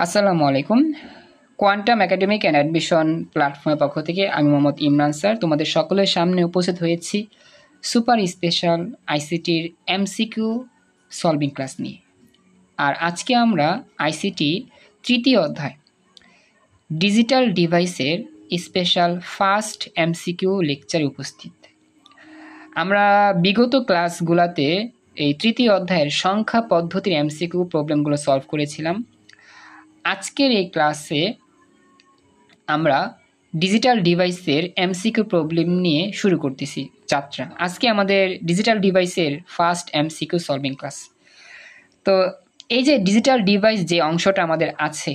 আসসালামু আলাইকুম। Quantum academic and admission প্ল্যাটফর্মের পক্ষ থেকে আমি মোহাম্মদ ইমরান স্যার তোমাদের সকলের সামনে উপস্থিত হয়েছি সুপার স্পেশাল আইসিটির এমসিকিউ সলভিং ক্লাস নিয়ে। আর আজকে আমরা আইসিটি তৃতীয় অধ্যায় ডিজিটাল ডিভাইসের স্পেশাল ফার্স্ট এমসিকিউ লেকচারে উপস্থিত। আমরা বিগত ক্লাসগুলোতে এই তৃতীয় অধ্যায়ের সংখ্যা পদ্ধতির এমসিকিউ প্রবলেমগুলো সলভ করেছিলাম। আজকের এই ক্লাসে আমরা ডিজিটাল ডিভাইসের এমসিকিউ প্রবলেম নিয়ে শুরু করতেছি যাত্রা। আজকে আমাদের ডিজিটাল ডিভাইসের ফার্স্ট এমসিকিউ সলভিং ক্লাস। তো এই যে ডিজিটাল ডিভাইস যে অংশটা আমাদের আছে,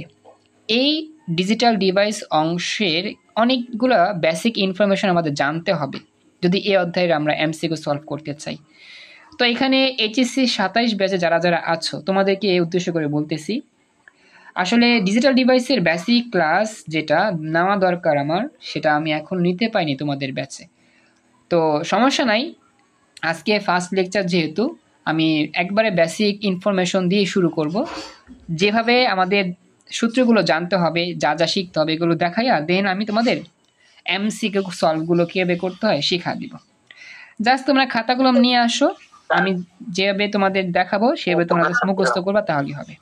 এই ডিজিটাল ডিভাইস অংশের অনেকগুলো বেসিক ইনফরমেশন আমাদের জানতে হবে যদি এই অধ্যায়ের আমরা এমসিকিউ সলভ করতে চাই। তো এখানে এইচএসসি 27 ব্যাচে যারা যারা আছো তোমাদেরকে এই উদ্দেশ্য করে বলতেছি, আসলে ডিজিটাল ডিভাইসের বেসিক ক্লাস যেটা নেওয়া দরকার আমার, সেটা আমি এখন নিতে পাইনি তোমাদের ব্যাচে। তো সমস্যা নাই, আজকে ফার্স্ট লেকচার যেহেতু আমি একবারে বেসিক ইনফরমেশন দিয়ে শুরু করব। যেভাবে আমাদের সূত্রগুলো জানতে হবে, যা যা শিখতে হবে এগুলো দেখাইয়া দেন আমি তোমাদের এমসিকিউ সলভগুলো কীভাবে করতে হয় শেখা দিব। জাস্ট তোমরা খাতাগুলো নিয়ে আসো, আমি যেভাবে তোমাদের দেখাবো সেভাবে তোমরা মুখস্থ করবা, তাহলেই হবে।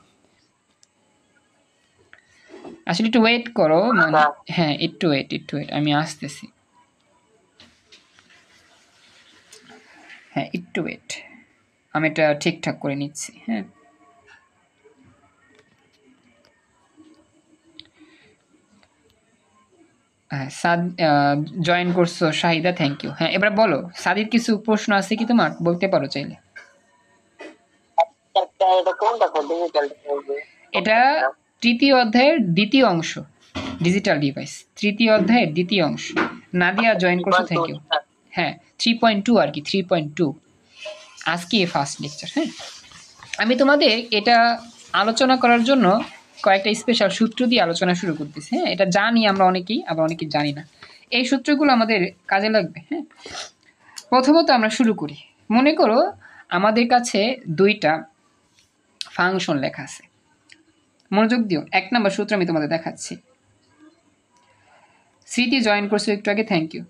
আসলে একটু ওয়েট করো, মানে হ্যাঁ একটু ওয়েট আমি আসতেছি। হ্যাঁ একটু ওয়েট, আমি এটা ঠিকঠাক করে নিচ্ছি। হ্যাঁ জয়েন করছো শাহিদা, থ্যাংক ইউ। হ্যাঁ এবার বলো, সাদির কিছু প্রশ্ন আছে কি তোমার, বলতে পারো চাইলে। এটা তৃতীয় অধ্যায়ের দ্বিতীয় অংশ, ডিজিটাল ডিভাইস তৃতীয় অধ্যায়ের দ্বিতীয় অংশ। নাদিয়া জয়েন করছো, থ্যাংক ইউ। হ্যাঁ 3.2 আর কি, 3.2 আজকে ফার্স্ট লেকচার। হ্যাঁ আমি তোমাদের এটা আলোচনা করার জন্য কয়েকটা স্পেশাল সূত্র দিয়ে আলোচনা শুরু করতেছি। হ্যাঁ এটা জানি আমরা অনেকেই, আবার অনেকেই জানি না। এই সূত্রগুলো আমাদের কাজে লাগবে। হ্যাঁ প্রথমত আমরা শুরু করি। মনে করো আমাদের কাছে দুইটা ফাংশন লেখা আছে, মনোযোগ দিও। 1 নম্বর সূত্র আমি তোমাদের দেখাচ্ছি। স্মৃতি জয়েন করছো একটু আগে, থ্যাংক ইউ।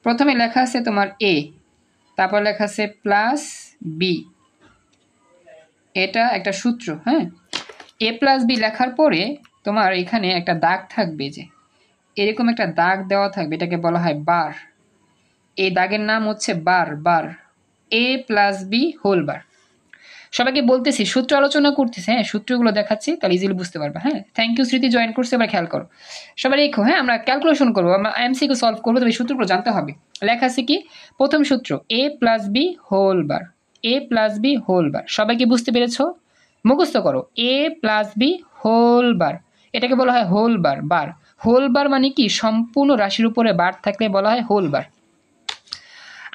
প্রথমে লেখা আছে তোমার এ, তারপর লেখা আছে প্লাস বি, এটা একটা সূত্র। হ্যাঁ এ প্লাস বি লেখার পরে তোমার এখানে একটা দাগ থাকবে, যে এরকম একটা দাগ দেওয়া থাকবে, এটাকে বলা হয় বার। এই দাগের নাম হচ্ছে বার, এ প্লাস বি হোল বার। সবাইকে বলতেছি সূত্র আলোচনা করতেছি, হ্যাঁ সূত্রগুলো দেখাচ্ছি, তাহলে ইজিলি বুঝতে পারবে। হ্যাঁ থ্যাংক ইউ স্মৃতি জয়েন করছে, এবার খেয়াল করো সবাই রেখো। হ্যাঁ আমরা ক্যালকুলেশন করবো, আমরা এমসিকিউ সলভ করবো, তবে সূত্রগুলো জানতে হবে। লেখা আছে কি, প্রথম সূত্র এ প্লাস বি হোল বার, এ প্লাস বি হোল বার। সবাইকে বুঝতে পেরেছো? মুখস্থ করো, এ প্লাস বি হোল বার, এটাকে বলা হয় হোল বার। হোল বার মানে কি, সম্পূর্ণ রাশির উপরে বার থাকলে বলা হয় হোল বার।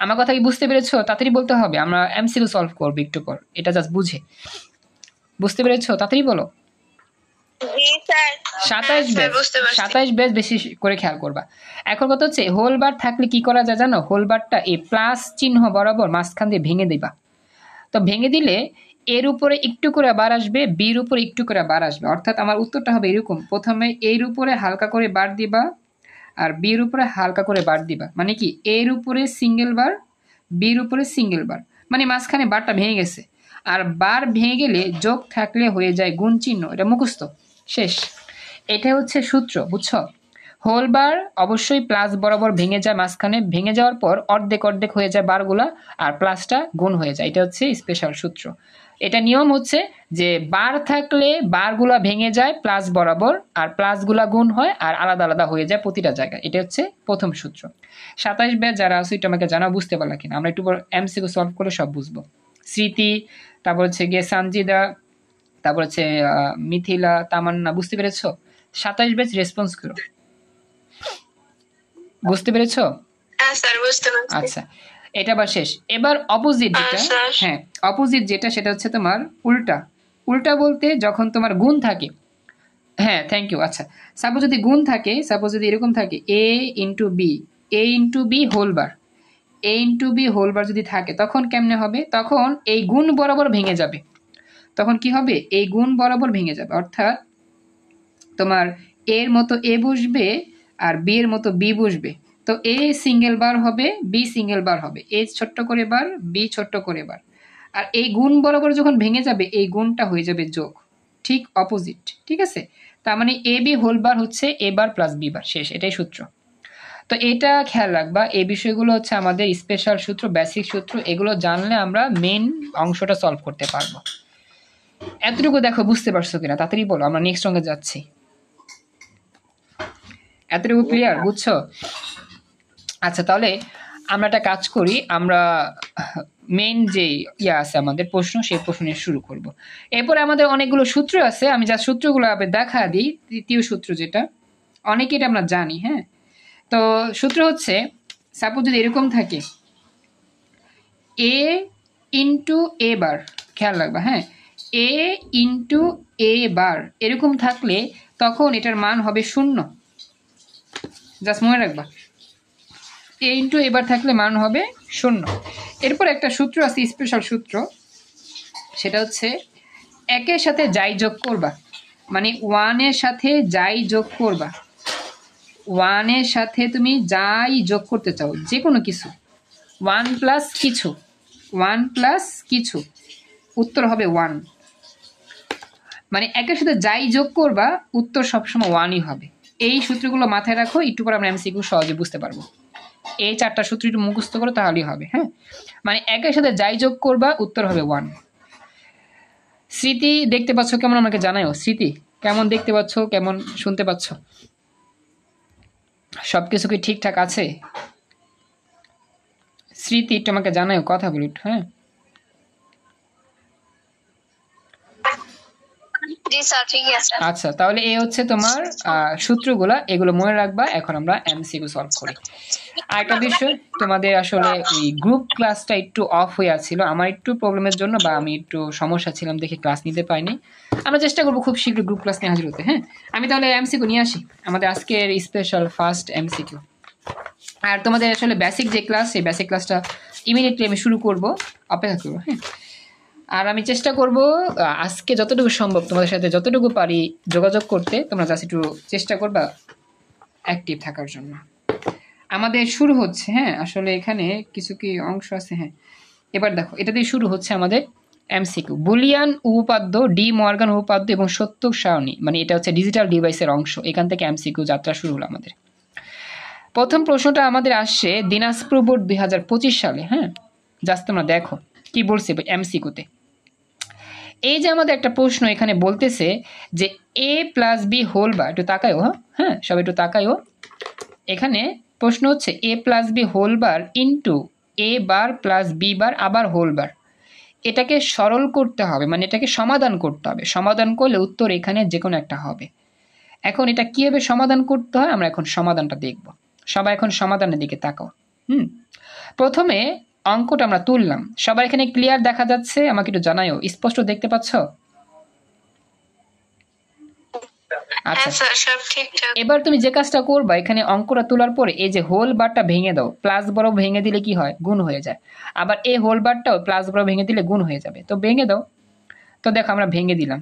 আমার কথা কি বুঝতে পেরেছো? তাড়াতাড়ি বলতে হবে, আমরা এমসিকিউ সলভ করবো একটু পর, এটা জাস্ট বুঝে। বুঝতে পেরেছো? তাড়াতাড়ি বলো। 27 ব্যাচ বেশি করে খেয়াল করবা। এখন কথা হচ্ছে হোল বার থাকলে কি করা যায় জানো? হোল বারটা এই প্লাস চিহ্ন বরাবর মাঝখান দিয়ে ভেঙে দিবা। তো ভেঙে দিলে এর উপরে একটু করে বার আসবে, বির উপরে একটু করে বার আসবে। অর্থাৎ আমার উত্তরটা হবে এরকম, প্রথমে এর উপরে হালকা করে বার দিবা আর বির উপরে হালকা করে বার দিবা। মানে কি, এর উপরে সিঙ্গেল বার, বির উপরে সিঙ্গেল বার, মানে মাঝখানে বারটা ভেঙে গেছে। আর বার ভেঙে গেলে যোগ থাকলে হয়ে যায় গুণ চিহ্ন, এটা মুখস্থ শেষ। এটা হচ্ছে সূত্র, বুঝছো? হোল বার অবশ্যই প্লাস বরাবর ভেঙে যায়, মাঝখানে ভেঙে যাওয়ার পর অর্ধেক অর্ধেক হয়ে যায় বারগুলা, আর প্লাসটা গুণ হয়ে যায়। এটা হচ্ছে স্পেশাল সূত্র। এটা নিয়ম হচ্ছে যে বার থাকলে বারগুলা ভেঙে যায় প্লাস বরাবর, আর প্লাসগুলা গুণ হয় আর আলাদা আলাদা হয়ে যায় প্রতিটা জায়গায়। এটা হচ্ছে প্রথম সূত্র। 27 ব্যাচ যারা আছে এটা আমাকে জানা, বুঝতে পারলা কিনা? আমরা একটু এমসিকিউ সলভ করে সব বুঝবো। স্মৃতি, তারপর হচ্ছে গিয়ে সানজিদা, তারপর হচ্ছে মিথিলা, তামান্না, বুঝতে পেরেছো? 27 ব্যাচ রেসপন্স করো। বুঝতে পেরেছো? আচ্ছা এটা আবার শেষ। এবার অপোজিট যেটা, হ্যাঁ অপোজিট যেটা সেটা হচ্ছে তোমার উল্টা। উল্টা বলতে যখন তোমার গুণ থাকে, হ্যাঁ থ্যাংক ইউ। আচ্ছা সাপোজ যদি গুণ থাকে, সাপোজ যদি এরকম থাকে এ ইন্টু বি, এ ইন্টু বি হোল বার, এ ইন্টু বি হোল বার যদি থাকে, তখন কেমনে হবে? তখন এই গুণ বরাবর ভেঙে যাবে। তখন কি হবে? এই গুণ বরাবর ভেঙে যাবে। অর্থাৎ তোমার এর মতো এ বসবে আর বি এর মতো বি বসবে। তো এ সিঙ্গেল বার হবে, বি সিঙ্গেল বার হবে, এ ছোট্ট করে বার, বি ছোট্ট করে বার। আর এই গুণ বরাবর যখন ভেঙে যাবে এই গুণটা হয়ে যাবে যোগ, ঠিক অপোজিট। ঠিক আছে, তার মানে এ বি হোল বার হচ্ছে এ বার প্লাস বি বার, শেষ, এটাই সূত্র। তো এটা খেয়াল রাখবা, এই বিষয়গুলো হচ্ছে আমাদের স্পেশাল সূত্র, বেসিক সূত্র, এগুলো জানলে আমরা মেন অংশটা সলভ করতে পারবো। এতটুকু দেখো বুঝতে পারছো কিনা, তাড়াতাড়ি বলো, আমরা নেক্সট অঙ্কে যাচ্ছি। এতটুকু ক্লিয়ার, বুঝছো? আচ্ছা, তাহলে আমরা একটা কাজ করি, আমরা মেইন যে আছে আমাদের প্রশ্ন, সেই প্রশ্ন নিয়ে শুরু করব। এরপরে আমাদের অনেকগুলো সূত্র আছে, আমি যা সূত্রগুলো দেখা দিই। তৃতীয় সূত্র যেটা অনেকে এটা আমরা জানি, হ্যাঁ। তো সূত্র হচ্ছে, সাপোজ যদি এরকম থাকে এ ইন্টু এ বার, খেয়াল রাখবা, হ্যাঁ, এ ইন্টু এ বার এরকম থাকলে তখন এটার মান হবে 0। জাস্ট মনে রাখবা, এ ইন্টু এ বার থাকলে মান হবে 0। এরপর একটা সূত্র আছে, স্পেশাল সূত্র, সেটা হচ্ছে একের সাথে যাই যোগ করবা, মানে 1 এর সাথে যাই যোগ করবা, 1 এর সাথে তুমি যাই যোগ করতে চাও, যে কোনো কিছু, 1 প্লাস কিছু, 1 প্লাস কিছু, উত্তর হবে 1। মানে একের সাথে যাই যোগ করবা উত্তর সবসময় 1ই হবে। এই সূত্রগুলো মাথায় রাখো, একটু পর আমরা এমসিকিউ সহজে বুঝতে পারবো। এই 4টা সূত্র একটু মুখস্থ করো, তাহলেই হবে, হ্যাঁ। মানে একের সাথে যাই যোগ করবা উত্তর হবে 1। স্মৃতি দেখতে পাচ্ছ কেমন, আমাকে জানাও। স্মৃতি কেমন দেখতে পাচ্ছ, কেমন শুনতে পাচ্ছ? সবকিছু কি ঠিকঠাক আছে? স্মৃতি একটু আমাকে জানাও, কথা বলি, হ্যাঁ। আচ্ছা, তাহলে এই হচ্ছে তোমার সূত্রগুলা, এগুলো মনে রাখবা। এখন আমরা এমসিকিউ সলভ করি। আরেকটা বিষয়, তোমাদের আসলে ওই গ্রুপ ক্লাসটা একটু অফ হয়ে আছিল, আমার একটু প্রবলেমের জন্য, বা আমি একটু সমস্যা ছিলাম দেখে ক্লাস নিতে পারিনি। আমরা চেষ্টা করবো খুব শীঘ্রই গ্রুপ ক্লাস নিয়ে হাজির হতে, হ্যাঁ। আমি তাহলে এমসিকিউ নিয়ে আসি, আমাদের আজকের স্পেশাল ফার্স্ট এমসিকিউ। আর তোমাদের আসলে বেসিক যে ক্লাস, সেই বেসিক ক্লাসটা ইমিডিয়েটলি আমি শুরু করব, অপেক্ষা করবো, হ্যাঁ। আর আমি চেষ্টা করব আজকে যতটুকু সম্ভব তোমাদের সাথে যতটুকু পারি যোগাযোগ করতে, তোমরা জাস্ট একটু চেষ্টা করবা অ্যাক্টিভ থাকার জন্য। আমাদের শুরু হচ্ছে, হ্যাঁ, আসলে এখানে কিছু কি অংশ আছে, হ্যাঁ। এবার দেখো, এটা দিয়ে শুরু হচ্ছে আমাদের এমসিকিউ। বুলিয়ান উপপাদ্য, ডি মর্গান উপপাদ্য এবং সত্য সারণী, মানে এটা হচ্ছে ডিজিটাল ডিভাইসের অংশ। এখান থেকে এমসিকিউ যাত্রা শুরু হলো আমাদের। প্রথম প্রশ্নটা আমাদের আসছে দিনাজপুর বোর্ড 2025 সালে, হ্যাঁ। জাস্ট তোমরা দেখো কি বলছে এমসিকিউতে। এই যে আমাদের একটা প্রশ্ন এখানে বলতেছে যে A plus B whole bar, একটু তাকায়ও, হ্যাঁ সবাই একটু তাকায়ও। এখানে প্রশ্ন হচ্ছে A plus B whole bar into A bar plus B bar আবার হোল বার। এটাকে সরল করতে হবে, মানে এটাকে সমাধান করতে হবে। সমাধান করলে উত্তর এখানে যে কোনো একটা হবে। এখন এটা কিভাবে সমাধান করতে হয় আমরা এখন সমাধানটা দেখব। সবাই এখন সমাধানের দিকে তাকাও। প্রথমে অঙ্কটা আমরা তুললাম, সবার এখানে ক্লিয়ার দেখা যাচ্ছে? আমাকে একটু জানাইও, স্পষ্ট দেখতে পাচ্ছ? আচ্ছা, এবার তুমি যে কাজটা করবা, এখানে অঙ্কটা তোলার পরে এই যে হোল বারটা ভেঙে দাও। প্লাস বড় ভেঙে দিলে কি হয়? গুণ হয়ে যায়। আবার এই হোল বারটাও প্লাস বড় ভেঙে দিলে গুণ হয়ে যাবে। তো ভেঙে দাও। তো দেখো আমরা ভেঙে দিলাম।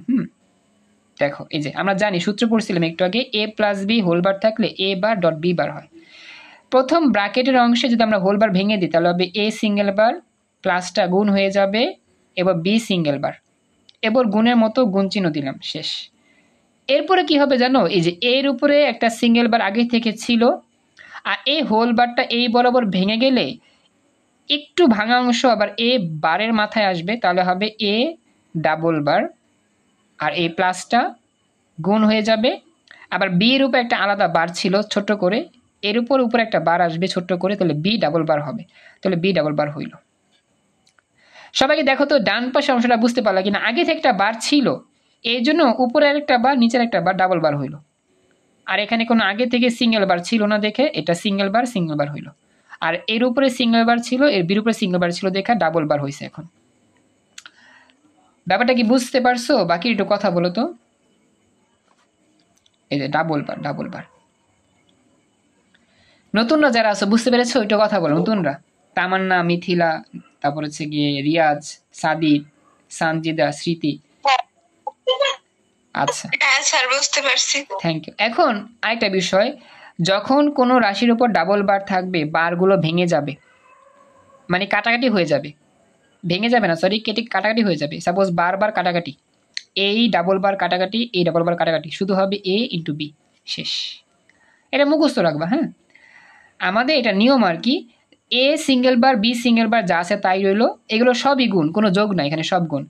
দেখো এই যে আমরা জানি, সূত্র পড়ছিলাম একটু আগে, এ প্লাস বি হোল বার থাকলে এ বার ডট বি বার হয়। প্রথম ব্র্যাকেটের অংশে যদি আমরা হোল বার ভেঙে দিই তাহলে হবে এ সিঙ্গেল বার, প্লাসটা গুণ হয়ে যাবে, এবার বি সিঙ্গেল বার, এবার গুণের মতো গুণ চিহ্ন দিলাম, শেষ। এরপরে কি হবে জানো? এই যে এর উপরে একটা সিঙ্গেল বার আগে থেকে ছিল, আর এই হোল বারটা এই বরাবর ভেঙে গেলে একটু ভাঙা অংশ আবার এ বারের মাথায় আসবে, তাহলে হবে এ ডাবল বার, আর এই প্লাসটা গুণ হয়ে যাবে। আবার বি এর উপরে একটা আলাদা বার ছিল ছোট করে, এর উপরে একটা বার আসবে ছোট্ট করে, তাহলে বি ডাবল বার হবে। তাহলে বি ডাবল বার হইল। সবাইকে দেখো তো ডান পাশে অংশটা বুঝতে পারলা কিনা? আগে থেকে একটা বার ছিল, এই জন্য উপরের একটা বার নিচের একটা বার ডাবল বার হইল। আর এখানে কোনো আগে থেকে সিঙ্গেল বার ছিল না দেখে এটা সিঙ্গেল বার হইল। আর এর উপরে সিঙ্গেল বার ছিল, এর বির উপরে সিঙ্গেল বার ছিল দেখা ডাবল বার হয়েছে। এখন ব্যাপারটা কি বুঝতে পারছো? বাকি একটু কথা বলো তো। এই যে ডাবল বার। নতুনরা যারা আছো বুঝতে পেরেছো? একটু কথা বলো নতুনরা। তামান্না, মিথিলা, তারপর হচ্ছে গিয়ে রিয়াজ, সাদিদ, সানজিদা, স্মৃতি। আচ্ছা, হ্যাঁ স্যার বুঝতে পারছি। Thank you. এখন আরেকটা বিষয়, যখন কোনো রাশির উপর ডাবল বার থাকবে বারগুলো ভেঙে যাবে, মানে কাটাকাটি হয়ে যাবে, ভেঙে যাবে না সরি, কেটে কাটাকাটি হয়ে যাবে। সাপোজ বারবার কাটাকাটি, এই ডাবল বার কাটাকাটি, এই ডাবল বার কাটাকাটি, শুধু হবে এ ইন্টু বি, শেষ। এটা মুখস্থ রাখবা, হ্যাঁ। আমাদের এটা নিয়ম আর কি, A single bar B single bar যা আছে তাই রইলো, এগুলো সবই গুণ, কোনো যোগ নাই এখানে, সব গুণ।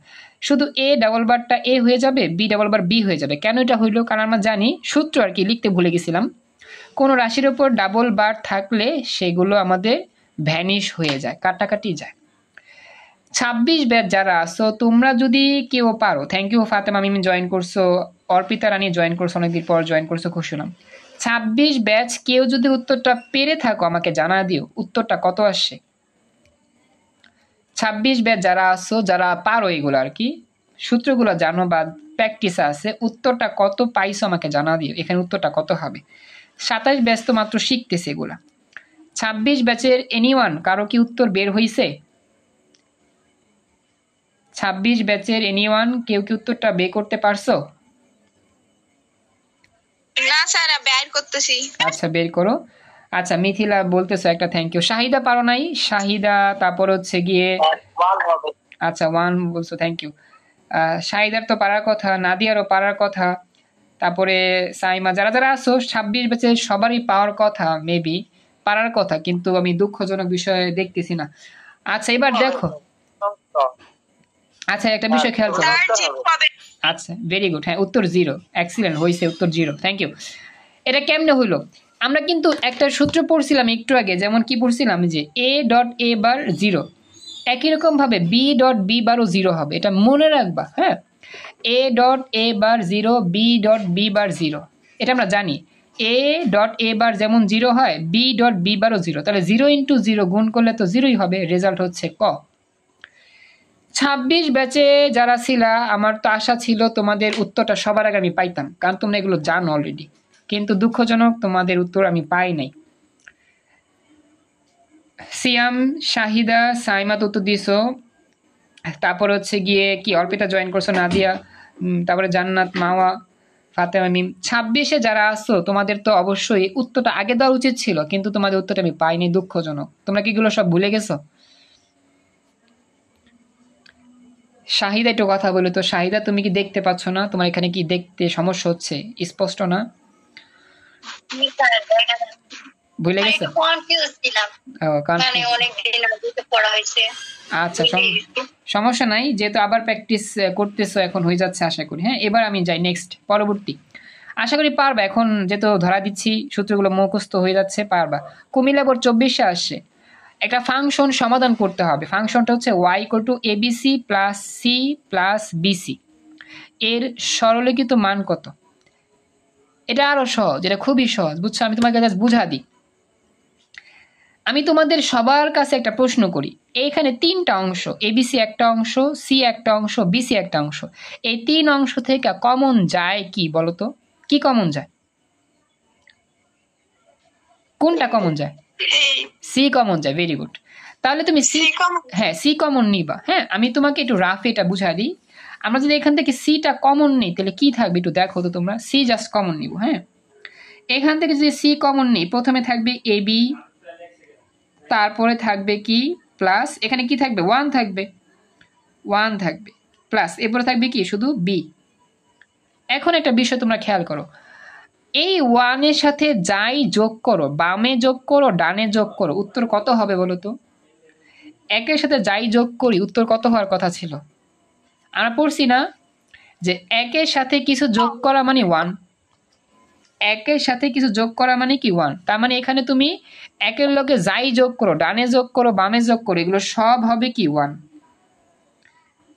শুধু এ ডাবল বারটা এ হয়ে যাবে, বি ডাবল বার বি হয়ে যাবে। কেন এটা হইলো? কারণ আমরা জানি সূত্র আর কি, লিখতে ভুলে গেছিলাম। কোনো রাশির ওপর ডাবল বার থাকলে সেগুলো আমাদের ভ্যানিশ হয়ে যায়, কাটাকাটি যায়। 26 ব্যাচ যারা আসো তোমরা যদি কেউ পারো, thank you Fatema Mimi join করছো, অর্পিতা রানী জয়েন করছো, অনেকদিন পর জয়েন করছো, খুশি হলাম। 26 ব্যাচ কেউ যদি উত্তরটা পেরে থাকো আমাকে জানা দিও, উত্তরটা কত আসছে। 26 ব্যাচ যারা আসো, যারা পারো এগুলো আর কি, সূত্রগুলো জানো বা প্র্যাকটিস আছে, উত্তরটা কত পাইছো আমাকে জানা দিও, এখানে উত্তরটা কত হবে। 27 ব্যাচ তো মাত্র শিখতেছে এগুলা। 26 ব্যাচের এনিওয়ান কারো কি উত্তর বের হইছে? 26 ব্যাচের এনিওয়ান কেউ কি উত্তরটা বের করতে পারছো? না স্যার বের করতেছি। আচ্ছা বের করো। আচ্ছা মিথিলা বলতেছো একটা থ্যাংক ইউ। শাহিদা পারো নাই? শাহিদা, তারপর হচ্ছে গিয়ে আচ্ছা 1 বলছো, থ্যাংক ইউ। শাহিদার তো পারার কথা, নাদিয়ারও পারার কথা, তারপরে সাইমা, যারা যারা আসো 26 ব্যাচের সবারই পাওয়ার কথা, মেবি পারার কথা, কিন্তু আমি দুঃখজনক বিষয়ে দেখতেছি না। আচ্ছা এবার দেখো, আচ্ছা একটা বিষয় খেয়াল করো। আচ্ছা ভেরি গুড, হ্যাঁ উত্তর 0, এক্সিলেন্ট হয়েছে, উত্তর 0, থ্যাংক ইউ। এটা কেমনে হইলো? আমরা কিন্তু একটা সূত্র পড়ছিলাম একটু আগে, যেমন কি পড়ছিলাম যে এ ডট এ বার 0, একই রকম ভাবে বি ডট বি বারও 0 হবে, এটা মনে রাখবা, হ্যাঁ। A dot A bar 0, B dot B bar 0, এটা আমরা জানি। এ ডট এ বার যেমন 0 হয়, বি ডট বি বারও 0, তাহলে 0 ইন্টু 0 গুণ করলে তো 0ই হবে, রেজাল্ট হচ্ছে ক। 26 ব্যাচে যারা ছিলা, আমার তো আশা ছিল তোমাদের উত্তরটা সবার আগে আমি পাইতাম, কারণ তোমরা এগুলো জানো অলরেডি, কিন্তু দুঃখজনক তোমাদের উত্তর আমি পাই নাই। সিয়াম, শাহিদা, সাইমা তো উত্তর দিছো, তারপর হচ্ছে গিয়ে কি অর্পিতা জয়েন করছো, নাদিয়া, তারপরে জান্নাত, মাওয়া, ফাতেমা মিম। 26-এ যারা আসছো তোমাদের তো অবশ্যই উত্তরটা আগে দেওয়া উচিত ছিল, কিন্তু তোমাদের উত্তরটা আমি পাইনি, দুঃখজনক। তোমরা কি এগুলো সব ভুলে গেছো? শাহিদা একটু কথা বলো তো। শাহিদা তুমি কি দেখতে পাচ্ছ না? তোমার এখানে কি দেখতে সমস্যা হচ্ছে? স্পষ্ট না? ভুলে গেছো? আচ্ছা সমস্যা নাই, যেহেতু আবার প্র্যাকটিস করতেছো এখন হয়ে যাচ্ছে আশা করি। হ্যাঁ এবার আমি যাই নেক্সট, পরবর্তী। আশা করি পারবা, এখন যেহেতু ধরা দিচ্ছি সূত্রগুলো মুখস্থ হয়ে যাচ্ছে, পারবা। কুমিল্লা বোর্ড 24-এ আসছে, একটা ফাংশন সমাধান করতে হবে। ফাংশনটা হচ্ছে y equal to ABC plus C plus BC, এর সরলীকৃত মান কত? এটা আরো সহজ, এটা খুবই সহজ, বুঝছো? আমি তোমাকে জাস্ট বুঝা দিই। আমি তোমাদের সবার কাছে একটা প্রশ্ন করি, এইখানে 3টা অংশ, এবিসি একটা অংশ, সি একটা অংশ, বিসি একটা অংশ, এই 3 অংশ থেকে কমন যায় কি বলতো? কি কমন যায়? কোনটা কমন যায়? সি কমন যায়, ভেরি গুড। তাহলে তুমি সি, হ্যাঁ সি কমন নিবা। হ্যাঁ আমি তোমাকে একটু রাফে এটা বুঝা দিই। আমরা যদি এখান থেকে সিটা কমন নিই তাহলে কি থাকবে একটু দেখো তো তোমরা। সি জাস্ট কমন নিব, হ্যাঁ। এখান থেকে যদি সি কমন নিই, প্রথমে থাকবে এ বি, তারপরে থাকবে কি প্লাস, এখানে কি থাকবে 1 থাকবে, 1 থাকবে প্লাস, এরপরে থাকবে কি শুধু বি। এখন একটা বিষয় তোমরা খেয়াল করো, এই 1 এর সাথে যাই যোগ করো, বামে যোগ করো ডানে যোগ করো, উত্তর কত হবে বলো তো? 1 এর সাথে যাই যোগ করি উত্তর কত হওয়ার কথা ছিল? আমরা পড়ছি না যে 1 এর সাথে কিছু যোগ করা মানে 1, 1 এর সাথে কিছু যোগ করা মানে কি 1। তার মানে এখানে তুমি 1 এর লগে যাই যোগ করো, ডানে যোগ করো বামে যোগ করো, এগুলো সব হবে কি 1।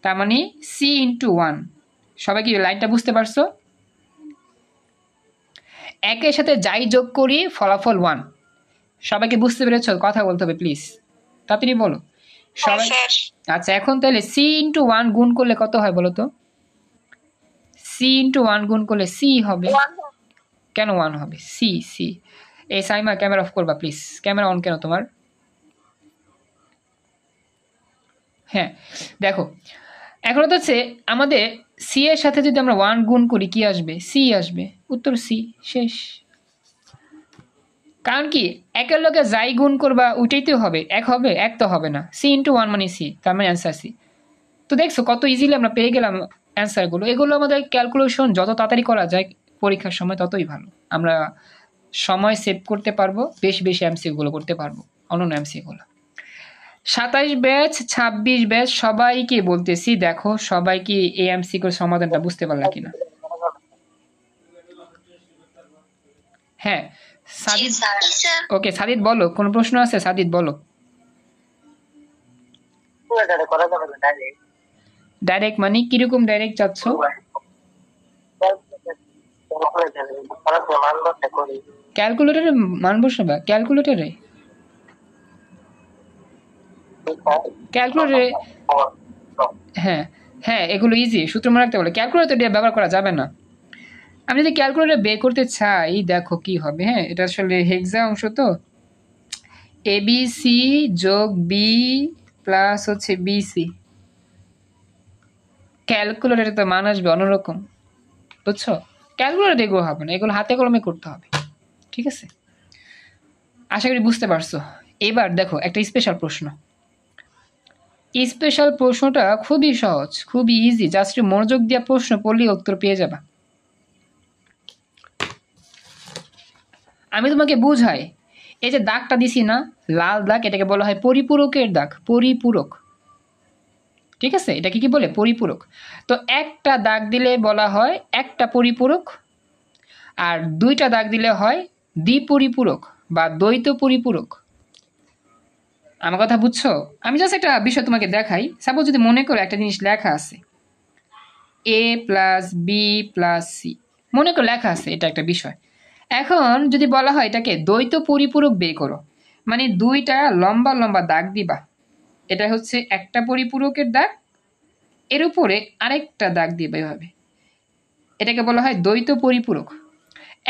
তার মানে সি ইন্টু 1। সবাই কি লাইনটা বুঝতে পারছো? 1 এর সাথে যাই যোগ করি ফলাফল 1। সবাইকে বুঝতে পেরেছো? কথা বলতে হবে প্লিজ, তাড়াতাড়ি বলো সবাই। আচ্ছা এখন তাহলে সি ইন্টু 1 গুণ করলে কত হয় বলো তো? সি ইন্টু 1 গুণ করলে সি হবে। কেন 1 হবে? C C. এই সাইমা ক্যামেরা অফ করবা প্লিজ, ক্যামেরা অন কেন তোমার? হ্যাঁ দেখো এখন হচ্ছে আমাদের সি এর সাথে যদি আমরা 1 গুণ করি কি আসবে? সি আসবে। উত্তর সি। শেষ। কারণ কি একের লগে যাই গুণ করবা ওইটাই তো হবে, এক হবে? এক তো হবে না। সি ইন্টু 1 মানে সি, তার মানে অ্যান্সার সি। তো দেখছো কত ইজিলি আমরা পেয়ে গেলাম অ্যান্সারগুলো। এগুলো আমাদের ক্যালকুলেশন যত তাড়াতাড়ি করা যায় পরীক্ষার সময় ততই ভালো। আমরা সময় সেভ করতে পারবো, বেশি বেশি এমসিকিউগুলো করতে পারবো, অন্যান্য এমসিকিউগুলো। 27 ব্যাচ 26 ব্যাচ সবাইকে বলতেছি, দেখো সবাই কি এই এমসিকিউর সমাধানটা বুঝতে পারলা কিনা? হ্যাঁ সাদিদ, ওকে সাদিদ বলো, কোন প্রশ্ন আছে? সাদিদ বলো। ডাইরেক্ট মানে কিরকম ডাইরেক্ট চাচ্ছ? ক্যালকুলেটরে মান বসাবা? ক্যালকুলেটরে ক্যালকুলেটরে হ্যাঁ হ্যাঁ এগুলো ইজি, সূত্র মনে রাখতে বলে। ক্যালকুলেটর দিয়ে ব্যবহার করা যাবে না। আমি যদি ক্যালকুলেটর বের করতে চাই দেখো কি হবে। হ্যাঁ এটা আসলে হেক্সা অংশ, তো এ বি সি যোগ বি প্লাস হচ্ছে বিসি। ক্যালকুলেটরে তো মান আসবে অন্যরকম, বুঝছো? ক্যালকুলেটর এগুলো হবে না, এগুলো হাতে কলমে করতে হবে। ঠিক আছে, আশা করি বুঝতে পারছো। এবার দেখো একটা স্পেশাল প্রশ্ন। স্পেশাল প্রশ্নটা খুবই সহজ, খুবই ইজি, জাস্ট মনোযোগ দিয়ে প্রশ্ন পড়লেই উত্তর পেয়ে যাবা। আমি তোমাকে বুঝাই, এই যে দাগটা দিছি না লাল দাগ, এটাকে বলা হয় পরিপূরকের দাগ, পরিপূরক। ঠিক আছে, এটাকে কি বলে? পরিপূরক। তো একটা দাগ দিলে বলা হয় একটা পরিপূরক, আর দুইটা দাগ দিলে হয় দ্বিপরিপূরক বা দ্বৈত পরিপূরক। আমার কথা বুঝছো? আমি জাস্ট একটা বিষয় তোমাকে দেখাই। সাপোজ যদি মনে করো একটা জিনিস লেখা আছে এ প্লাস বি প্লাস সি, মনে করো লেখা আছে, এটা একটা বিষয়। এখন যদি বলা হয় এটাকে দ্বৈত পরিপূরক বের করো, মানে দুইটা লম্বা লম্বা দাগ দিবা, এটা হচ্ছে একটা পরিপূরকের দাগ, এর উপরে আরেকটা দাগ দিবা এভাবে, এটাকে বলা হয় দ্বৈত পরিপূরক।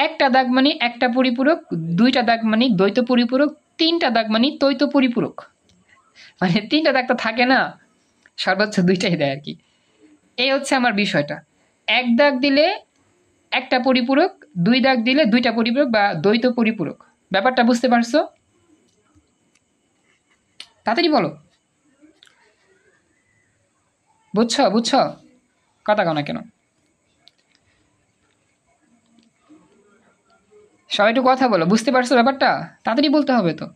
একটা দাগ মানে একটা পরিপূরক, দুইটা দাগ মানে দ্বৈত পরিপূরক, তিনটা দাগ মানে দ্বৈত পরিপূরক। মানে তিনটা দাগ তো থাকে না, সর্বোচ্চ দুইটাই দেয় আর কি। এই হচ্ছে আমার বিষয়টা। এক দাগ দিলে একটা পরিপূরক, দুই দাগ দিলে দুইটা পরিপূরক বা দ্বৈত পরিপূরক। ব্যাপারটা বুঝতে পারছো? তাড়াতাড়ি বলো। বুঝছো? বুঝছো? কথা কও না কেন? সবাই একটু কথা বলো, বুঝতে পারছো ব্যাপারটা? তাড়াতাড়ি বলতে হবে তো।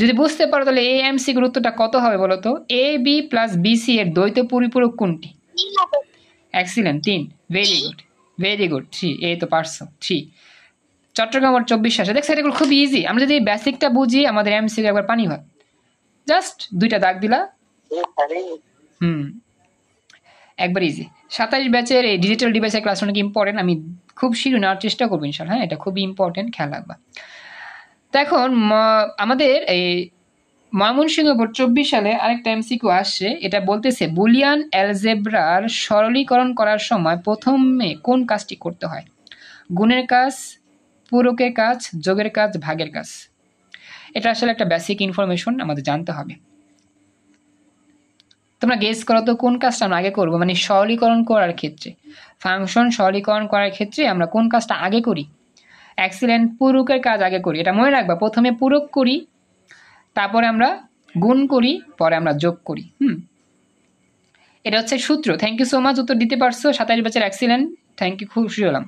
যদি বুঝতে পারো তাহলে এই এমসিকিউর উত্তরটা কত হবে বলো তো? এ বি প্লাস বিসি এর দ্বৈত পরিপূরক কোনটি? Excellent, 3। Very good, very good. 3, এই তো পারছো। 3 চট্টগ্রাম 24 আসে। দেখছো এগুলো খুব ইজি। আমরা যদি বেসিকটা বুঝি আমাদের এমসিকিউ একবার পানি ভাত। জাস্ট দুইটা দাগ দিলা, একবার ইজি। 27 ব্যাচের এই ডিজিটাল ডিভাইসের ক্লাস অনেক ইম্পর্টেন্ট, আমি খুব শীঘ্রই নেওয়ার চেষ্টা করবো ইনশাল্লাহ। হ্যাঁ এটা খুবই ইম্পর্টেন্ট, খেয়াল রাখবা। তো এখন আমাদের এই ময়মনসিংহ বোর্ড 24 সালে আরেকটা এমসিকিউ আসছে, এটা বলতেছে বুলিয়ান অ্যালজেব্রার সরলীকরণ করার সময় প্রথমে কোন কাজটি করতে হয়? গুণের কাজ, পূরকের কাজ, যোগের কাজ, ভাগের কাজ। এটা আসলে একটা বেসিক ইনফরমেশন, আমাদের জানতে হবে। তোমরা গেস করো তো কোন কাজটা আমরা আগে করবো, মানে সরলীকরণ করার ক্ষেত্রে, ফাংশন সরলীকরণ করার ক্ষেত্রে আমরা কোন কাজটা আগে করি? এক্সিলেন্ট, পূরকের কাজ আগে করি। এটা মনে রাখবা, প্রথমে পূরক করি, তারপরে আমরা গুণ করি, পরে আমরা যোগ করি। এটা হচ্ছে সূত্র। থ্যাংক ইউ সো মাচ, উত্তর দিতে পারছো। 27 ব্যাচের এক্সিলেন্ট, থ্যাংক ইউ, খুব খুশি হলাম।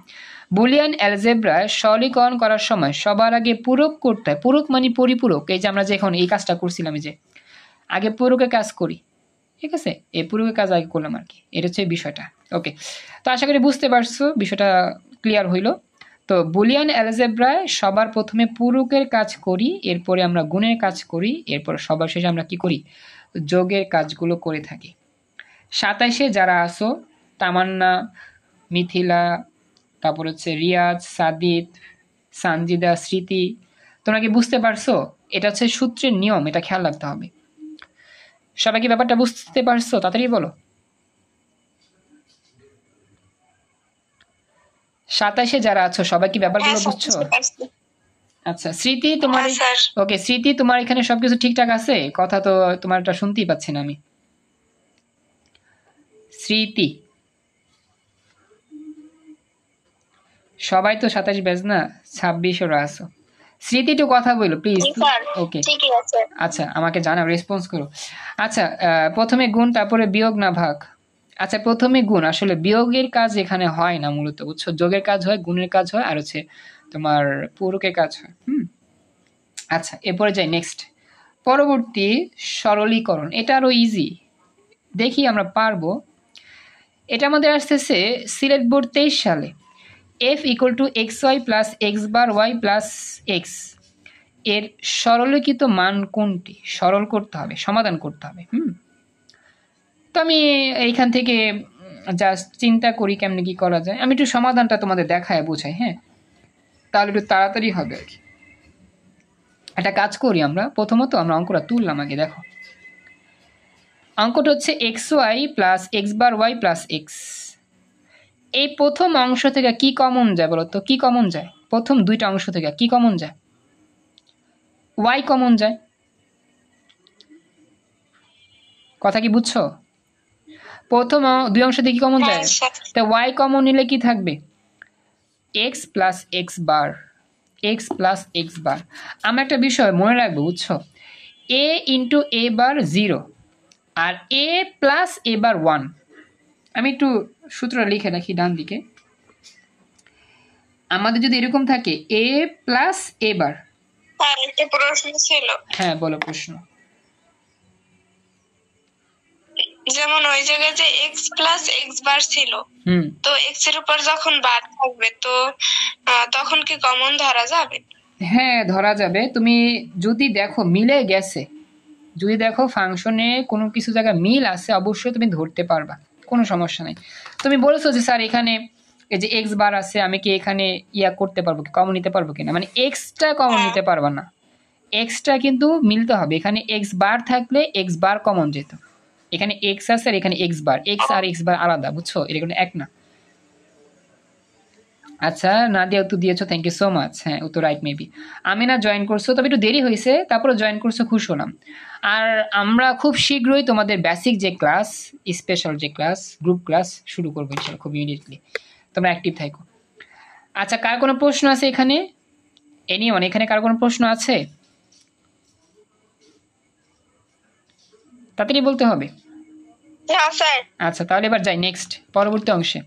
বুলিয়ান অ্যালজেব্রায় সরলীকরণ করার সময় সবার আগে পূরক করতে হয়। পূরক মানে পরিপূরক। এই যে আমরা যে এখন এই কাজটা করছিলাম, এই যে আগে পূরকের কাজ করি, ঠিক আছে, এই পূরকের কাজ আগে করলাম আর কি। এটা হচ্ছে বিষয়টা। ওকে, তো আশা করি বুঝতে পারছো, বিষয়টা ক্লিয়ার হইলো। তো বুলিয়ান অ্যালজেব্রায় সবার প্রথমে পূরকের কাজ করি, এরপরে আমরা গুণের কাজ করি, এরপর সবার শেষে আমরা কি করি? যোগের কাজগুলো করে থাকি। 27-এ যারা আসো, তামান্না, মিথিলা, তারপর হচ্ছে রিয়াজ, সাদিদ, সানজিদা, স্মৃতি, তোমরা কি বুঝতে পারছো? এটা হচ্ছে সূত্রের নিয়ম, এটা খেয়াল রাখতে হবে। সবাই কি ব্যাপারটা বুঝতে পারছো? তাড়াতাড়ি বলো। 27-এ যারা আছো সবাই কি ব্যাপারগুলো বুঝছো? আচ্ছা স্মৃতি তোমার হ্যাঁ স্যার। ওকে স্মৃতি তোমার এখানে সবকিছু ঠিকঠাক আছে? কথা তো তোমারটা শুনতেই পাচ্ছি না আমি। স্মৃতি সবাই তো 27 ব্যাচ না, 26 ওরা আছো। স্মৃতি একটু কথা বলো প্লিজ। জি স্যার, ওকে ঠিকই আছে। আচ্ছা আমাকে জানাও, রেসপন্স করো। আচ্ছা প্রথমে গুণ তারপরে বিয়োগ না ভাগ? আচ্ছা প্রথমে গুণ, আসলে বিয়োগের কাজ এখানে হয় না মূলত, বুঝছো? যোগের কাজ হয়, গুণের কাজ হয়, আর হচ্ছে তোমার পূরকের কাজ হয়। আচ্ছা এরপরে যাই নেক্সট, পরবর্তী সরলীকরণ। এটা আরো ইজি, দেখি আমরা পারবো। এটা আমাদের আসতেছে সিলেট বোর্ড 23 সালে। f equal to X Y plus X bar Y plus X এর সরলীকৃত মান কোনটি? সরল করতে হবে, সমাধান করতে হবে। তো আমি এইখান থেকে জাস্ট চিন্তা করি কেমনে কি করা যায়। আমি একটু সমাধানটা তোমাদের দেখায় বোঝাই, হ্যাঁ, তাহলে একটু তাড়াতাড়ি হবে আর কি। একটা কাজ করি আমরা, প্রথমত আমরা অঙ্কটা তুললাম আগে। দেখো অঙ্কটা হচ্ছে x Y plus X bar Y plus x. এই প্রথম অংশ থেকে কি কমন যায় বলো তো? কি কমন যায় প্রথম দুইটা অংশ থেকে? কি কমন যায়? ওয়াই কমন যায়। কথা কি বুঝছো? প্রথম দুই অংশ থেকে কি কমন যায়? তা ওয়াই কমন নিলে কি থাকবে? এক্স প্লাস এক্স বার, এক্স প্লাস এক্স বার। আমরা একটা বিষয় মনে রাখবো, বুঝছো? এ into A bar 0 R A plus এ বার 1। আমি একটু সূত্রটা লিখে রাখি ডান দিকে। আমাদের যদি এরকম থাকে এ প্লাস এ বার। একটা প্রশ্ন ছিল। হ্যাঁ বলো প্রশ্ন। যেমন ওই জায়গায় যে এক্স প্লাস এক্স বার ছিল, তো এক্স এর উপর যখন বার থাকবে তো তখন কি কমন ধরা যাবে? হ্যাঁ ধরা যাবে। তুমি যদি দেখো মিলে গেছে, যদি দেখো ফাংশনে কোনো কিছু জায়গায় মিল আছে, অবশ্যই তুমি ধরতে পারবা, কোনো সমস্যা নেই। তুমি বলেছো যে স্যার এখানে এই যে এক্স বার আছে, আমি কি এখানে ইয়া করতে পারবো, কমন নিতে পারবো কিনা? মানে এক্সটা কমন নিতে পারবা না, এক্সটা কিন্তু মিলতে হবে। এখানে এক্স বার থাকলে এক্স বার কমন যেত। এখানে এক্স আছে আর এখানে এক্স বার, এক্স আর এক্স বার আলাদা, বুঝছো? এটা কিন্তু এক না। আচ্ছা নাদিয়া উত্তর দিয়েছো, থ্যাংক ইউ সো মাচ। হ্যাঁ উত্তর রাইট মেবি। আমি না জয়েন করছো, তবে একটু দেরি হয়েছে, তারপরে জয়েন করছো, খুশি হলাম। আর আমরা খুব শীঘ্রই তোমাদের বেসিক যে ক্লাস, স্পেশাল যে ক্লাস, গ্রুপ ক্লাস শুরু করবো ইনশাল্লাহ খুব ইমিডিয়েটলি। তোমরা অ্যাক্টিভ থাকো। আচ্ছা কার কোনো প্রশ্ন আছে এখানে? এনিওয়ান, এখানে কার কোনো প্রশ্ন আছে? তাড়াতাড়ি বলতে হবে। আচ্ছা তাহলে এবার যাই নেক্সট, পরবর্তী অংশে।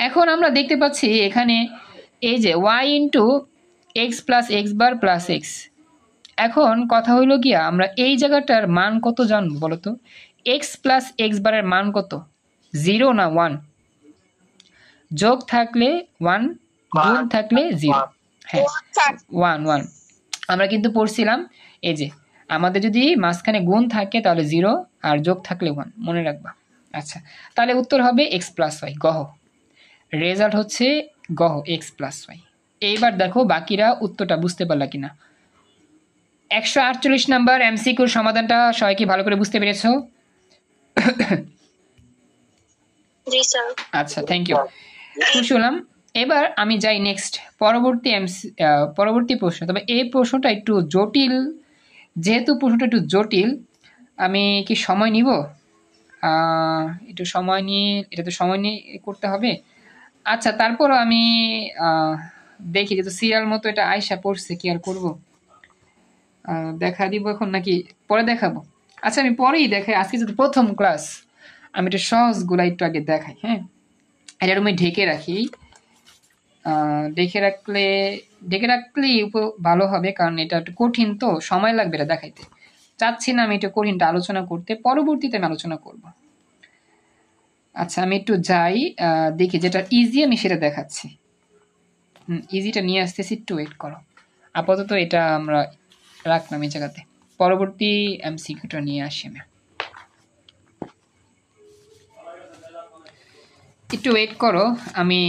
এখন আমরা দেখতে পাচ্ছি এখানে এই যে Y into X plus X bar plus X. এখন কথা হইল গিয়া আমরা এই জায়গাটার মান কত জানবো বলো তো? এক্স প্লাস এক্স বারের মান কত? 0 না 1? যোগ থাকলে 1, গুণ থাকলে 0। হ্যাঁ 1 1 আমরা কিন্তু পড়ছিলাম এই যে আমাদের যদি মাঝখানে গুণ থাকে তাহলে 0 আর যোগ থাকলে 1, মনে রাখবা। আচ্ছা তাহলে উত্তর হবে এক্স প্লাস ওয়াই। গহ, রেজাল্ট হচ্ছে গহ, এক্স প্লাস ওয়াই। এইবার দেখো বাকিরা উত্তরটা বুঝতে পারলা কিনা। 148 নাম্বার এমসিকিউর সমাধানটা সবাই কি ভালো করে বুঝতে পেরেছো? আচ্ছা থ্যাংক ইউ, খুশি হলাম। এবার আমি যাই নেক্সট, পরবর্তী প্রশ্ন। তবে এই প্রশ্নটা একটু জটিল, যেহেতু প্রশ্নটা একটু জটিল, আমি কি সময় নিব? একটু সময় নিয়ে, এটা তো সময় নিয়ে করতে হবে। আচ্ছা তারপরও আমি দেখি, যেহেতু সিরিয়াল মতো এটা আয়সা পড়ছে, কি আর করবো। দেখা দিব এখন নাকি পরে দেখাবো? আচ্ছা আমি পরেই দেখাই, আজকে যেহেতু প্রথম ক্লাস আমি একটু সহজগুলা একটু আগে দেখাই। হ্যাঁ এটা রুমে ঢেকে রাখি, ঢেকে রাখলেই ভালো হবে, কারণ এটা একটু কঠিন তো সময় লাগবে এটা দেখাইতে। চাচ্ছি না আমি একটু কঠিনটা আলোচনা করতে, পরবর্তীতে আমি আলোচনা করব। আচ্ছা আমি একটু যাই, দেখি যেটা ইজি আমি সেটা দেখাচ্ছি। ইজিটা নিয়ে আসতেছি, একটু ওয়েট করো। আপাতত এটা আমরা রাখলাম এই জায়গাতে, পরবর্তী এমসিকিউটা নিয়ে আসি আমি। একটু ওয়েট করো, আমি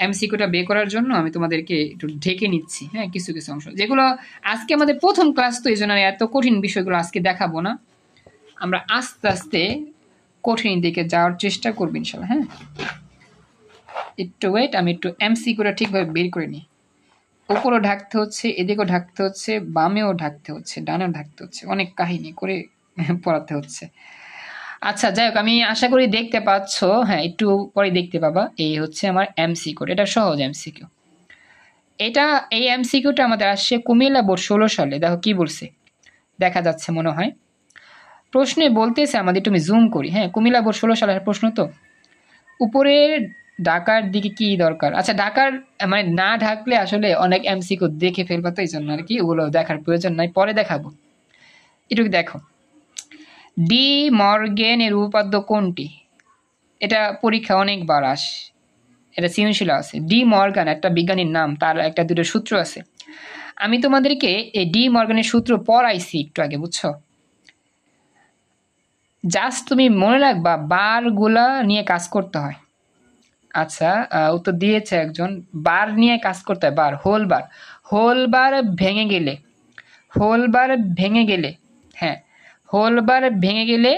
এমসিকিউটা বের করার জন্য আমি তোমাদেরকে একটু ঢেকে নিচ্ছি। হ্যাঁ কিছু কিছু অংশ যেগুলো আজকে আমাদের প্রথম ক্লাস, তো এই জন্য এত কঠিন বিষয়গুলো আজকে দেখাবো না, আমরা আস্তে আস্তে কঠিন দিকে যাওয়ার চেষ্টা করবো ইনশাল্লাহ। হ্যাঁ একটু ওয়েট, আমি একটু এমসিকিউটা ঠিকভাবে বের করে নিই। উপরেও ঢাকতে হচ্ছে, এদিকেও ঢাকতে হচ্ছে, বামেও ঢাকতে হচ্ছে, ডানেও ঢাকতে হচ্ছে, অনেক কাহিনী করে পড়াতে হচ্ছে। আচ্ছা যাই হোক, আমি আশা করি দেখতে পাচ্ছ, হ্যাঁ একটু পরে দেখতে পাবা। এই হচ্ছে আমার এমসিকিউ, এটা সহজ এমসিকিউ। এই এমসিকিউটা আমাদের আসছে কুমিল্লা বোর্ড 16 সালে। দেখো কি বলছে, দেখা যাচ্ছে মনে হয়। প্রশ্নে বলতেছে আমাদের, তুমি জুম করি, হ্যাঁ কুমিল্লা বোর্ড 16 সালের প্রশ্ন। তো উপরে ঢাকার দিকে কি দরকার? আচ্ছা ঢাকার মানে না ঢাকলে আসলে অনেক এমসিকিউ দেখে ফেলবো, তো এই জন্য আর কি ওগুলো দেখার প্রয়োজন নাই, পরে দেখাবো। একটু দেখো, ডি মর্গেনের উপপাদ্য কোনটি? এটা পরীক্ষা অনেকবার আসে, এটা সৃজনশীল আছে। ডি মর্গান একটা বিজ্ঞানীর নাম, তার একটা দুটো সূত্র আছে। আমি তোমাদেরকে এই ডি মর্গানের সূত্র পড়াইছি একটু আগে, বুঝছো? জাস্ট তুমি মনে রাখবা বারগুলা নিয়ে কাজ করতে হয়। আচ্ছা উত্তর দিয়েছে একজন, বার নিয়ে কাজ করতে হয়, বার হোল বার ভেঙে গেলে, হ্যাঁ হোল বার ভেঙে গেলে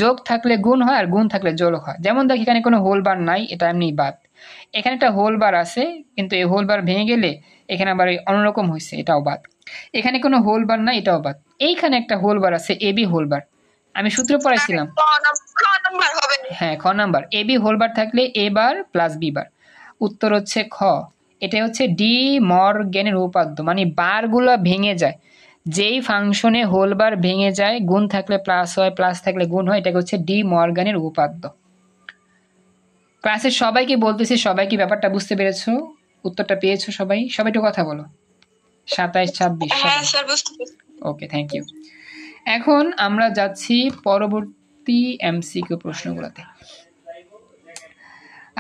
যোগ থাকলে গুণ হয়, আর গুণ থাকলে যোগ হয়। যেমন দেখ এখানে কোনো হোল বার নাই, এটা এমনি বাদ। এখানে একটা হোল বার আছে, কিন্তু এই হোল বার ভেঙে গেলে এখানে আবার অন্যরকম হয়েছে, এটাও বাদ। এখানে কোনো হোল বার নাই, এটাও বাদ। এইখানে একটা হোল বার আছে, এবি হোল বার, আমি সূত্র পড়াইছিলাম, হ্যাঁ খ নাম্বার। এবি হোল বার থাকলে এ বার প্লাস বি বার, উত্তর হচ্ছে খ। এটা হচ্ছে ডি মর্গেনের উপপাদ্য, মানে বারগুলো ভেঙে যায়, যেই ফাংশনে হোল বার ভেঙে যায়, গুণ থাকলে প্লাস হয়, প্লাস থাকলে গুণ হয়, এটাকে হচ্ছে ডি মর্গানের উপপাদ্য। ক্লাসের সবাইকে বলতেছি, সবাই কি ব্যাপারটা বুঝতে পেরেছো? উত্তরটা পেয়েছো সবাই? সবাই একটু কথা বলো। 27, 26। ওকে, থ্যাংক ইউ। এখন আমরা যাচ্ছি পরবর্তী এমসিকিউ প্রশ্নগুলোতে।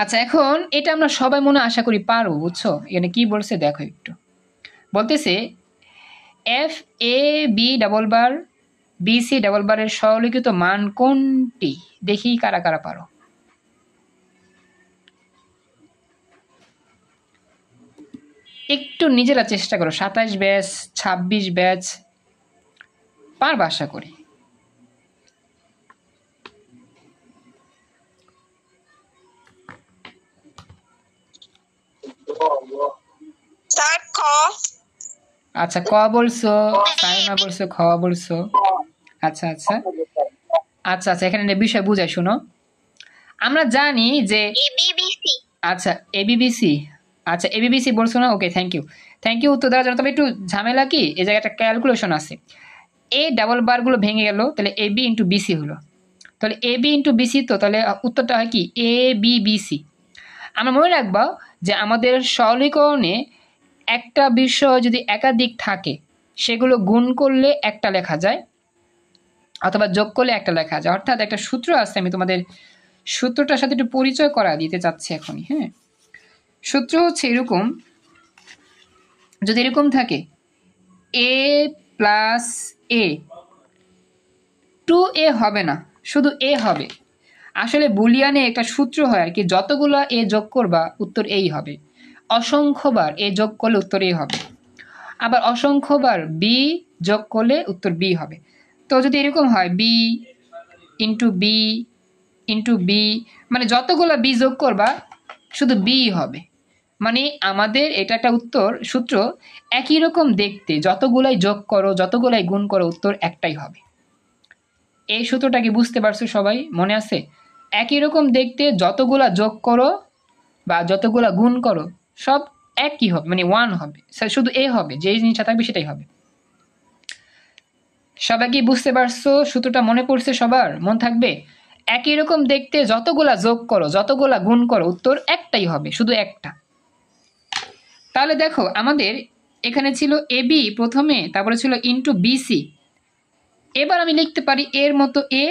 আচ্ছা এখন এটা আমরা সবাই মনে আশা করি পারবো, বুঝছো? এখানে কি বলছে দেখো একটু, বলতেছে F A B double bar B C double বারের সরলীকৃত মান কোনটি? দেখি কারা কারা পারো। একটু নিজেরা চেষ্টা করো, 27 ব্যাচ 26 ব্যাচ পারবা আশা করি। আচ্ছা ক বলছো, সাইমা বলছো, খ বলছো। আচ্ছা আচ্ছা আচ্ছা আচ্ছা এখানে বিষয় বুঝাই, শুনো। আমরা জানি যে আচ্ছা এবিবিসি, আচ্ছা এবিবিসি বলছো না, ওকে থ্যাংক ইউ উত্তর দেওয়ার জন্য। তবে একটু ঝামেলা কি, এই জায়গায় একটা ক্যালকুলেশন আছে। এ ডাবল বারগুলো ভেঙে গেল, তাহলে এ বি ইন্টু বিসি হলো, তাহলে এ বি ইন্টু বিসি, তো তাহলে উত্তরটা হয় কি এ বি বিসি। আমরা মনে রাখবো যে আমাদের সরলীকরণে একটা বিষয় যদি একাধিক থাকে, সেগুলো গুণ করলে একটা লেখা যায়, অথবা যোগ করলে একটা লেখা যায়। অর্থাৎ একটা সূত্র আছে, আমি তোমাদের সূত্রটার সাথে একটু পরিচয় করা দিতে চাচ্ছি এখনই। হ্যাঁ, সূত্র হচ্ছে এরকম, যদি এরকম থাকে এ প্লাস এ, 2a হবে না, শুধু এ হবে। আসলে বুলিয়ানে একটা সূত্র হয় আর কি, যতগুলো এ যোগ করবা উত্তর এই হবে, অসংখ্যবার এ যোগ করলে উত্তর এ হবে, আবার অসংখ্যবার বি যোগ করলে উত্তর বি হবে। তো যদি এরকম হয় বি ইন্টু বি, মানে যতগুলো বি যোগ করবা শুধু বি হবে, মানে আমাদের এটা একটা উত্তর সূত্র একই রকম দেখতে, যতগুলাই যোগ করো যতগুলাই গুণ করো উত্তর একটাই হবে। এই সূত্রটা কি বুঝতে পারছো সবাই? মনে আছে? একই রকম দেখতে, যতগুলা যোগ করো বা যতগুলা গুণ করো সব একই হবে, মানে 1 হবে, শুধু এ হবে, যে জিনিসটা থাকবে সেটাই হবে। সবাই কি বুঝতে পারছো? সূত্রটা মনে পড়ছে সবার? মন থাকবে? একই রকম দেখতে, যতগুলা যোগ করো যতগুলা গুণ করো উত্তর একটাই হবে, শুধু একটা। তাহলে দেখো আমাদের এখানে ছিল এ বি প্রথমে, তারপরে ছিল ইন্টু বিসি। এবার আমি লিখতে পারি এর মতো এ,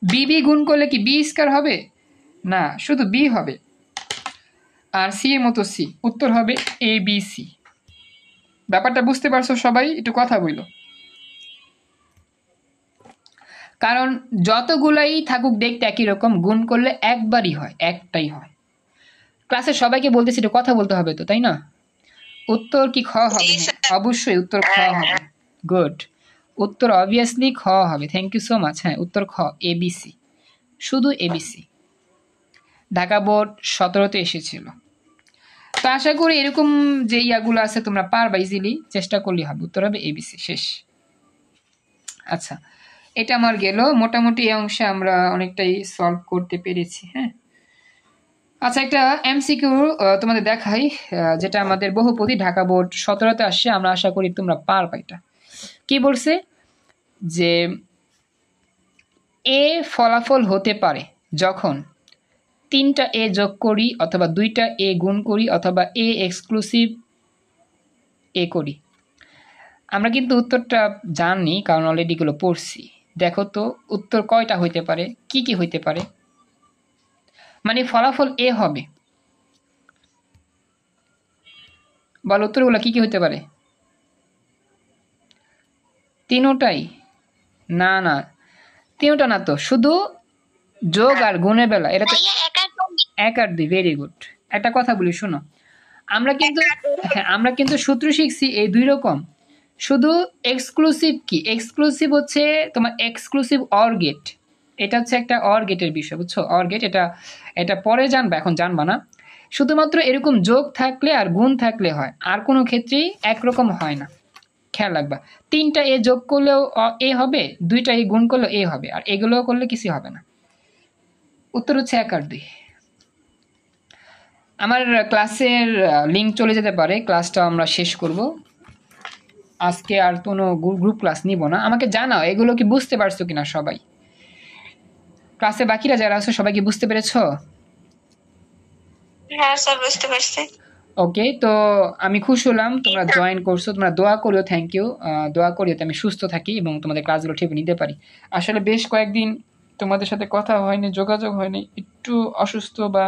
বিবি গুণ করলে কি বি স্কয়ার হবে? না, শুধু বি হবে, আর সি এর মতো সি, উত্তর হবে এ বি সি। ব্যাপারটা বুঝতে পারছো সবাই? একটু কথা বইল, কারণ যতগুলাই থাকুক দেখতে একই রকম, গুণ করলে একবারই হয়, একটাই হয়। ক্লাসের সবাইকে বলতেছি একটু কথা বলতে হবে তো, তাই না? উত্তর কি খ হবে? অবশ্যই উত্তর খ হবে। গুড, উত্তর অবভিয়াসলি খ হবে। Thank you so much. হ্যাঁ উত্তর খ, এবিসি, শুধু এবিসি। ঢাকা বোর্ড 17তে এসেছিল। তো আশা করি এরকম যে ইয়াগুলো আছে তোমরা পারবা ইজিলি, চেষ্টা করলে হবে। উত্তর হবে এবিসি, শেষ। আচ্ছা, এটা আমার গেল। মোটামুটি এই অংশে আমরা অনেকটাই সলভ করতে পেরেছি। হ্যাঁ, আচ্ছা, একটা এমসিকিউ তোমাদের দেখাই, যেটা আমাদের বহুপদী ঢাকা বোর্ড 17তে আসছে। আমরা আশা করি তোমরা পারবা। এটা কি বলছে যে এ ফলাফল হতে পারে যখন 3টা এ যোগ করি অথবা 2টা এ গুণ করি অথবা এ এক্সক্লুসিভ এ করি। আমরা কিন্তু উত্তরটা জানি, কারণ অলরেডি এগুলো পড়ছি। দেখো তো উত্তর কয়টা হইতে পারে, কি কি হইতে পারে, মানে ফলাফল এ হবে। বল উত্তরগুলো কি কি হইতে পারে? তিনটাই? না না, তিনটা না তো, শুধু যোগ আর গুণের বেলা এটা তো 1 আর 2। Very good. একটা কথা বলি, শোনো, আমরা কিন্তু সূত্র শিখছি এই 2 রকম। শুধু এক্সক্লুসিভ কি, এক্সক্লুসিভ হচ্ছে তোমার এক্সক্লুসিভ অর গেট। এটা হচ্ছে একটা অর গেটের বিষয়, বুঝছো? অর গেট, এটা পরে জানবা, এখন জানবা না। শুধুমাত্র এরকম যোগ থাকলে আর গুণ থাকলে হয়, আর কোনো ক্ষেত্রেই একরকম হয় না। খেয়াল রাখবা, 3টা এ যোগ করলেও এ হবে, 2টা এ গুণ করলেও এ হবে, আর এগুলো করলে কিছু হবে না। উত্তর হচ্ছে 1 আর 2। আমার ক্লাসের লিঙ্ক চলে যেতে পারে, ক্লাসটা আমরা শেষ করব আজকে। আর কোনো গ্রুপ ক্লাস নিব না। আমাকে জানাও এগুলো কি বুঝতে পারছো কিনা সবাই। ক্লাসে বাকিরা যারা আছো সবাই কি বুঝতে পেরেছো? হ্যাঁ স্যার, বুঝতে পারছি। ওকে, তো আমি খুশি হলাম তোমরা জয়েন করছো। তোমরা দোয়া করিও, থ্যাংক ইউ। দোয়া করিও আমি সুস্থ থাকি এবং তোমাদের ক্লাসগুলো ঠিক নিতে পারি। আসলে বেশ কয়েকদিন তোমাদের সাথে কথা হয়নি, যোগাযোগ হয়নি, একটু অসুস্থ বা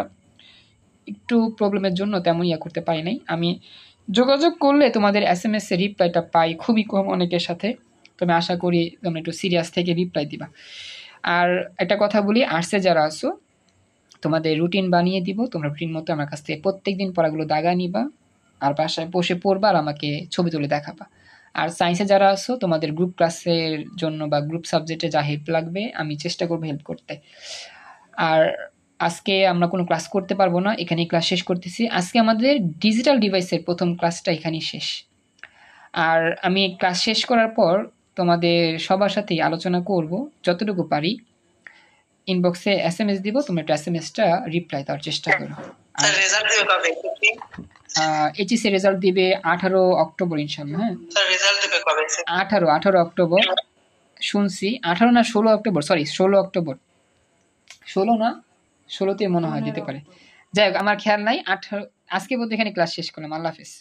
একটু প্রবলেমের জন্য তেমন ইয়া করতে পারি নাই। আমি যোগাযোগ করলে তোমাদের SMS এর রিপ্লাইটা পাই খুবই কম অনেকের সাথে। তবে আশা করি তোমরা একটু সিরিয়াস থেকে রিপ্লাই দিবা। আর একটা কথা বলি, আর্টসে যারা আছো তোমাদের রুটিন বানিয়ে দিব, তোমরা রুটিন মতো আমার কাছ থেকে প্রত্যেকদিন পড়াগুলো দাগা নিবা, আর বাসায় বসে পড়বা আর আমাকে ছবি তুলে দেখাবা। আর সায়েন্সে যারা আছো তোমাদের গ্রুপ ক্লাসের জন্য বা গ্রুপ সাবজেক্টে যা হেল্প লাগবে আমি চেষ্টা করবো হেল্প করতে। আর আজকে আমরা কোনো ক্লাস করতে পারবো না, এখানেই ক্লাস শেষ করতেছি। আজকে আমাদের ডিজিটাল ডিভাইসের প্রথম ক্লাসটা এখানেই শেষ। আর আমি ক্লাস শেষ করার পর তোমাদের সবার সাথেই আলোচনা করব যতটুকু পারি। ইনবক্সে SMS দিব, তোমরা একটু SMSটা রিপ্লাই দেওয়ার চেষ্টা করো। স্যার রেজাল্ট দিবে কবে? HSC রেজাল্ট দিবে 18 অক্টোবর ইনশাআল্লাহ। হ্যাঁ স্যার রেজাল্ট দিবে কবে? 18 অক্টোবর শুনছি। 18 না 16 অক্টোবর, সরি 16 অক্টোবর। 16 না 16তে মনে হয় দিতে পারে। যাই হোক, আমার খেয়াল নাই। 18 আজকে বলতে এখানে ক্লাস শেষ করলাম। আল্লাহ হাফেজ।